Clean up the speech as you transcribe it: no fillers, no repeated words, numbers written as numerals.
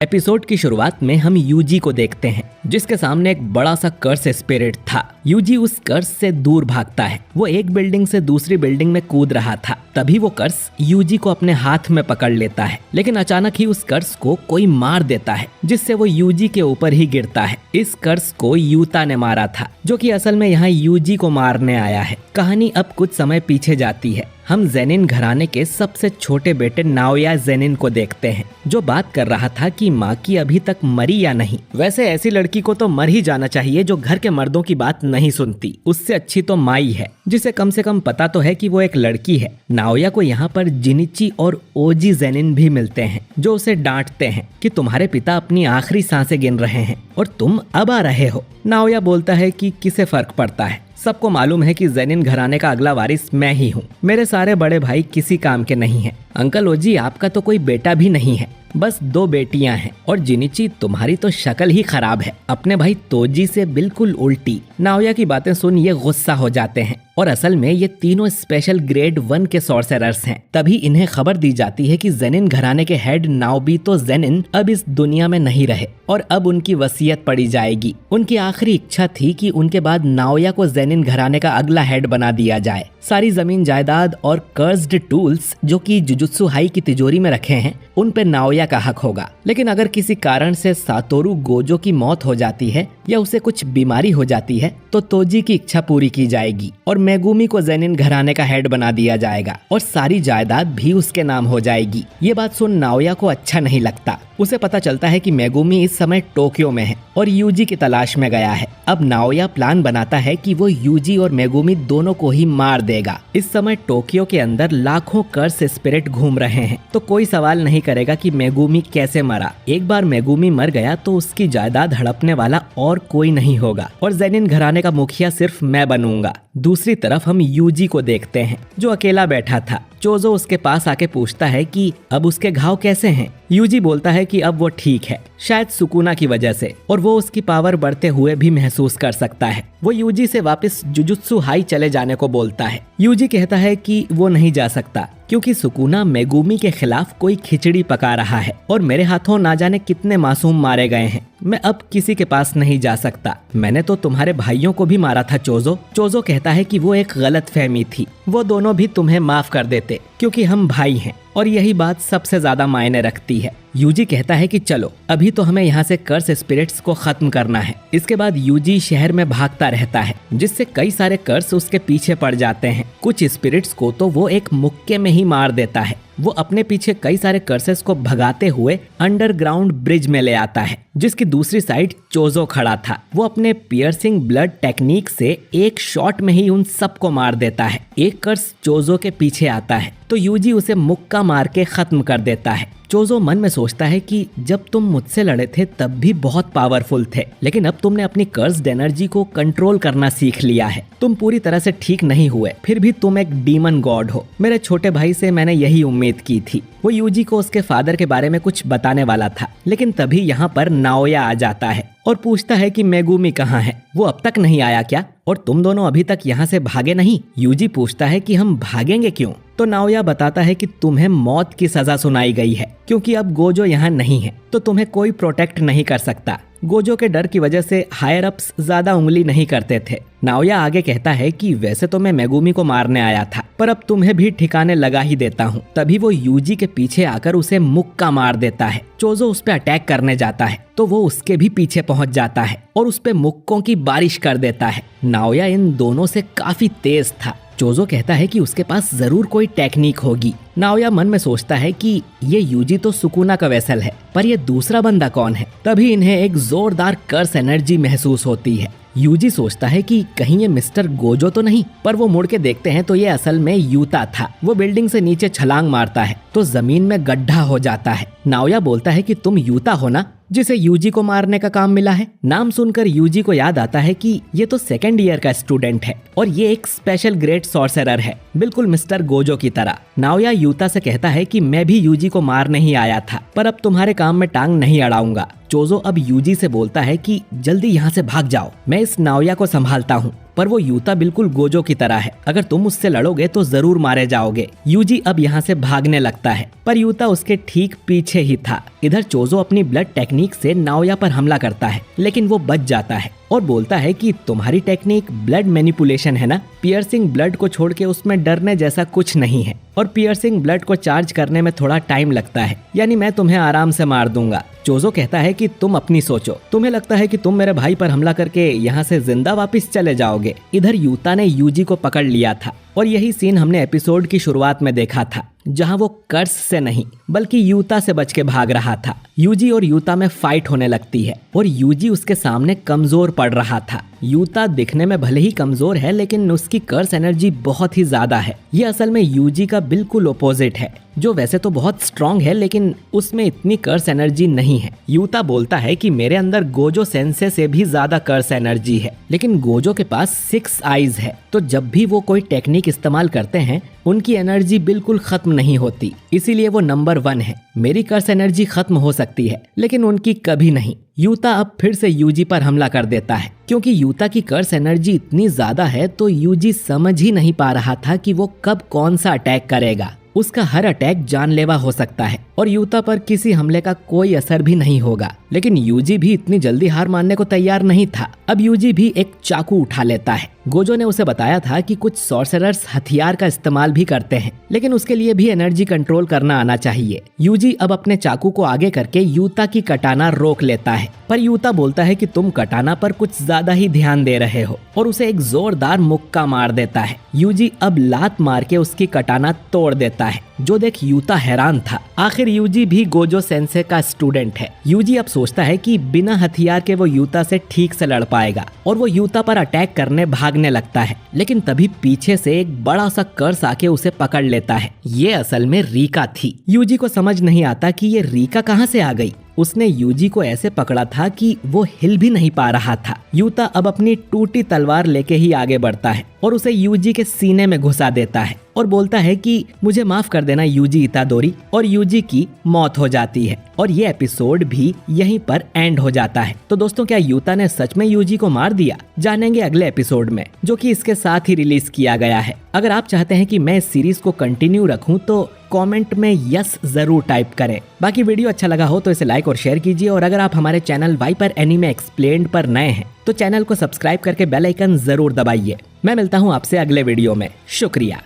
Episode की शुरुआत में हम यूजी को देखते हैं, जिसके सामने एक बड़ा सा कर्स स्पिरिट था। यूजी उस कर्स से दूर भागता है। वो एक बिल्डिंग से दूसरी बिल्डिंग में कूद रहा था। तभी वो कर्स यूजी को अपने हाथ में पकड़ लेता है, लेकिन अचानक ही उस कर्स को कोई मार देता है, जिससे वो यूजी के ऊपर ही गिरता है। इस कर्स को यूता ने मारा था, जो कि असल में यहाँ यूजी को मारने आया है। कहानी अब कुछ समय पीछे जाती है। हम जेनिन घराने के सबसे छोटे बेटे नाओया जेनिन को देखते हैं, जो बात कर रहा था कि माँ की अभी तक मरी या नहीं। वैसे ऐसी लड़की को तो मर ही जाना चाहिए जो घर के मर्दों की बात नहीं सुनती। उससे अच्छी तो माई है, जिसे कम से कम पता तो है कि वो एक लड़की है। नाओया को यहाँ पर जिनिची और ओजी जेनिन भी मिलते हैं, जो उसे डांटते हैं कि तुम्हारे पिता अपनी आखिरी सांसें गिन रहे हैं और तुम अब आ रहे हो। नाओया बोलता है कि किसे फर्क पड़ता है, सबको मालूम है कि जेनिन घराने का अगला वारिस मैं ही हूँ। मेरे सारे बड़े भाई किसी काम के नहीं हैं। अंकल ओजी, आपका तो कोई बेटा भी नहीं है, बस 2 बेटियां हैं। और जिनिची, तुम्हारी तो शक्ल ही खराब है, अपने भाई तोजी से बिल्कुल उल्टी। नाओया की बातें सुन ये गुस्सा हो जाते हैं, और असल में ये तीनों स्पेशल ग्रेड 1 के सॉर्सरर्स हैं। तभी इन्हें खबर दी जाती है कि जेनिन घराने के हेड नाओबितो जेनिन अब इस दुनिया में नहीं रहे और अब उनकी वसीयत पड़ी जाएगी। उनकी आखिरी इच्छा थी कि उनके बाद नाओया को जेनिन घराने का अगला हेड बना दिया जाए। सारी जमीन जायदाद और कर्स्ड टूल्स जो कि जुजुत्सु हाई की तिजोरी में रखे हैं, उन पे नाओया का हक होगा। लेकिन अगर किसी कारण से सातोरू गोजो की मौत हो जाती है या उसे कुछ बीमारी हो जाती है, तो तोजी की इच्छा पूरी की जाएगी और मेगुमी को जेनिन घराने का हेड बना दिया जाएगा और सारी जायदाद भी उसके नाम हो जाएगी। ये बात सुन नाओया को अच्छा नहीं लगता। उसे पता चलता है कि मेगुमी इस समय टोक्यो में है और यूजी की तलाश में गया है। अब नाओया प्लान बनाता है कि वो यूजी और मेगुमी दोनों को ही मार देगा। इस समय टोक्यो के अंदर लाखों कर्स स्पिरिट घूम रहे हैं, तो कोई सवाल नहीं करेगा कि मेगुमी कैसे मरा। एक बार मेगुमी मर गया तो उसकी जायदाद हड़पने वाला और कोई नहीं होगा और जेनिन घराने का मुखिया सिर्फ मैं बनूंगा। दूसरी तरफ हम यूजी को देखते हैं, जो अकेला बैठा था। चोजो उसके पास आके पूछता है कि अब उसके घाव कैसे हैं। यूजी बोलता है कि अब वो ठीक है, शायद सुकुना की वजह से, और वो उसकी पावर बढ़ते हुए भी महसूस कर सकता है। वो यूजी से वापस जुजुत्सु हाई चले जाने को बोलता है। यूजी कहता है कि वो नहीं जा सकता क्योंकि सुकुना मेगुमी के खिलाफ कोई खिचड़ी पका रहा है और मेरे हाथों ना जाने कितने मासूम मारे गए हैं। मैं अब किसी के पास नहीं जा सकता। मैंने तो तुम्हारे भाइयों को भी मारा था चोजो। चोजो कहता है कि वो एक गलतफहमी थी, वो दोनों भी तुम्हें माफ कर देते क्योंकि हम भाई हैं और यही बात सबसे ज्यादा मायने रखती है। यूजी कहता है कि चलो अभी तो हमें यहाँ से कर्स स्पिरिट्स को खत्म करना है। इसके बाद यूजी शहर में भागता रहता है, जिससे कई सारे कर्स उसके पीछे पड़ जाते हैं। कुछ स्पिरिट्स को तो वो एक मुक्के में ही मार देता है। वो अपने पीछे कई सारे कर्सेस को भगाते हुए अंडरग्राउंड ब्रिज में ले आता है, जिसकी दूसरी साइड चोजो खड़ा था। वो अपने पियर्सिंग ब्लड टेक्निक से एक शॉट में ही उन सबको मार देता है। एक कर्स चोजो के पीछे आता है तो यूजी उसे मुक्का मार के खत्म कर देता है। चोजो मन में सोचता है कि जब तुम मुझसे लड़े थे तब भी बहुत पावरफुल थे, लेकिन अब तुमने अपनी कर्स्ड एनर्जी को कंट्रोल करना सीख लिया है। तुम पूरी तरह से ठीक नहीं हुए, फिर भी तुम एक डीमन गॉड हो। मेरे छोटे भाई से मैंने यही उम्मीद की थी। वो यूजी को उसके फादर के बारे में कुछ बताने वाला था, लेकिन तभी यहाँ पर नाओया आ जाता है और पूछता है कि मेगुमी कहाँ है, वो अब तक नहीं आया क्या? और तुम दोनों अभी तक यहाँ से भागे नहीं? यूजी पूछता है कि हम भागेंगे क्यों? तो नाओया बताता है कि तुम्हें मौत की सजा सुनाई गई है क्योंकि अब गोजो यहाँ नहीं है, तो तुम्हें कोई प्रोटेक्ट नहीं कर सकता। गोजो के डर की वजह से हायर अप्स ज्यादा उंगली नहीं करते थे। नाओया आगे कहता है कि वैसे तो मैं मेगुमी को मारने आया था, पर अब तुम्हें भी ठिकाने लगा ही देता हूँ। तभी वो यूजी के पीछे आकर उसे मुक्का मार देता है। चोजो उस पे अटैक करने जाता है तो वो उसके भी पीछे पहुंच जाता है और उस पे मुक्कों की बारिश कर देता है। नाओया इन दोनों से काफी तेज था। चोजो कहता है कि उसके पास जरूर कोई टेक्निक होगी। नाओया मन में सोचता है कि ये यूजी तो सुकुना का वेसल है, पर ये दूसरा बंदा कौन है? तभी इन्हें एक जोरदार कर्स एनर्जी महसूस होती है। यूजी सोचता है कि कहीं ये मिस्टर गोजो तो नहीं, पर वो मुड़ के देखते हैं तो ये असल में यूता था। वो बिल्डिंग से नीचे छलांग मारता है तो जमीन में गड्ढा हो जाता है। नाओया बोलता है कि तुम यूता हो ना, जिसे यूजी को मारने का काम मिला है। नाम सुनकर यूजी को याद आता है कि ये तो 2nd ईयर का स्टूडेंट है और ये एक स्पेशल ग्रेड सॉर्सरर है, बिल्कुल मिस्टर गोजो की तरह। नाओया यूता से कहता है कि मैं भी यूजी को मारने ही आया था, पर अब तुम्हारे काम में टांग नहीं अड़ाऊंगा। चोजो अब यूजी से बोलता है कि जल्दी यहाँ से भाग जाओ, मैं इस नाओया को संभालता हूँ। पर वो यूता बिल्कुल गोजो की तरह है, अगर तुम उससे लड़ोगे तो जरूर मारे जाओगे। यूजी अब यहाँ से भागने लगता है, पर यूता उसके ठीक पीछे ही था। इधर चोजो अपनी ब्लड टेक्निक से नाओया पर हमला करता है, लेकिन वो बच जाता है और बोलता है कि तुम्हारी टेक्निक ब्लड मैनिपुलेशन है ना, पियर्सिंग ब्लड को छोड़ के उसमें डरने जैसा कुछ नहीं है और पियर्सिंग ब्लड को चार्ज करने में थोड़ा टाइम लगता है, यानी मैं तुम्हें आराम से मार दूंगा। चोजो कहता है कि तुम अपनी सोचो, तुम्हें लगता है कि तुम मेरे भाई पर हमला करके यहाँ से जिंदा वापस चले जाओगे। इधर यूता ने यूजी को पकड़ लिया था और यही सीन हमने एपिसोड की शुरुआत में देखा था, जहां वो कर्स से नहीं बल्कि यूता से बच के भाग रहा था। यूजी और यूता में फाइट होने लगती है और यूजी उसके सामने कमजोर पड़ रहा था। यूता दिखने में भले ही कमजोर है, लेकिन उसकी कर्स एनर्जी बहुत ही ज्यादा है। ये असल में यूजी का बिल्कुल ओपोजिट है, जो वैसे तो बहुत स्ट्रांग है लेकिन उसमें इतनी कर्स एनर्जी नहीं है। यूता बोलता है कि मेरे अंदर गोजो सेंसे से भी ज्यादा कर्स एनर्जी है, लेकिन गोजो के पास 6 आईज है, तो जब भी वो कोई टेक्निक इस्तेमाल करते हैं उनकी एनर्जी बिल्कुल खत्म नहीं होती, इसीलिए वो नंबर 1 है। मेरी कर्स एनर्जी खत्म हो सकती है लेकिन उनकी कभी नहीं। यूता अब फिर से यूजी पर हमला कर देता है, क्योंकि यूता की कर्स एनर्जी इतनी ज्यादा है तो यूजी समझ ही नहीं पा रहा था कि वो कब कौन सा अटैक करेगा। उसका हर अटैक जानलेवा हो सकता है और यूता पर किसी हमले का कोई असर भी नहीं होगा, लेकिन यूजी भी इतनी जल्दी हार मानने को तैयार नहीं था। अब यूजी भी एक चाकू उठा लेता है। गोजो ने उसे बताया था कि कुछ सॉर्सरर्स हथियार का इस्तेमाल भी करते हैं, लेकिन उसके लिए भी एनर्जी कंट्रोल करना आना चाहिए। यूजी अब अपने चाकू को आगे करके यूता की कटाना रोक लेता है, पर यूता बोलता है कि तुम कटाना पर कुछ ज्यादा ही ध्यान दे रहे हो और उसे एक जोरदार मुक्का मार देता है। यूजी अब लात मार के उसकी कटाना तोड़ देता है, जो देख यूता हैरान था। आखिर यूजी भी गोजो सेंसे का स्टूडेंट है। यूजी अब सोचता है कि बिना हथियार के वो यूता से ठीक से लड़ पाएगा और वो यूता पर अटैक करने भागने लगता है, लेकिन तभी पीछे से एक बड़ा सा कर्स आके उसे पकड़ लेता है। ये असल में रीका थी। यूजी को समझ नहीं आता कि ये रीका कहाँ से आ गई। उसने यूजी को ऐसे पकड़ा था कि वो हिल भी नहीं पा रहा था। यूता अब अपनी टूटी तलवार लेके ही आगे बढ़ता है और उसे यूजी के सीने में घुसा देता है और बोलता है कि मुझे माफ कर देना यूजी इतादोरी, और यूजी की मौत हो जाती है और ये एपिसोड भी यहीं पर एंड हो जाता है। तो दोस्तों, क्या यूता ने सच में यूजी को मार दिया? जानेंगे अगले एपिसोड में, जो कि इसके साथ ही रिलीज किया गया है। अगर आप चाहते हैं कि मैं इस सीरीज को कंटिन्यू रखूं तो कमेंट में यस जरूर टाइप करें। बाकी वीडियो अच्छा लगा हो तो इसे लाइक और शेयर कीजिए, और अगर आप हमारे चैनल वाइपर एनीमे एक्सप्लेन्ड पर नए हैं तो चैनल को सब्सक्राइब करके बेल आइकन जरूर दबाइए। मैं मिलता हूं आपसे अगले वीडियो में। शुक्रिया।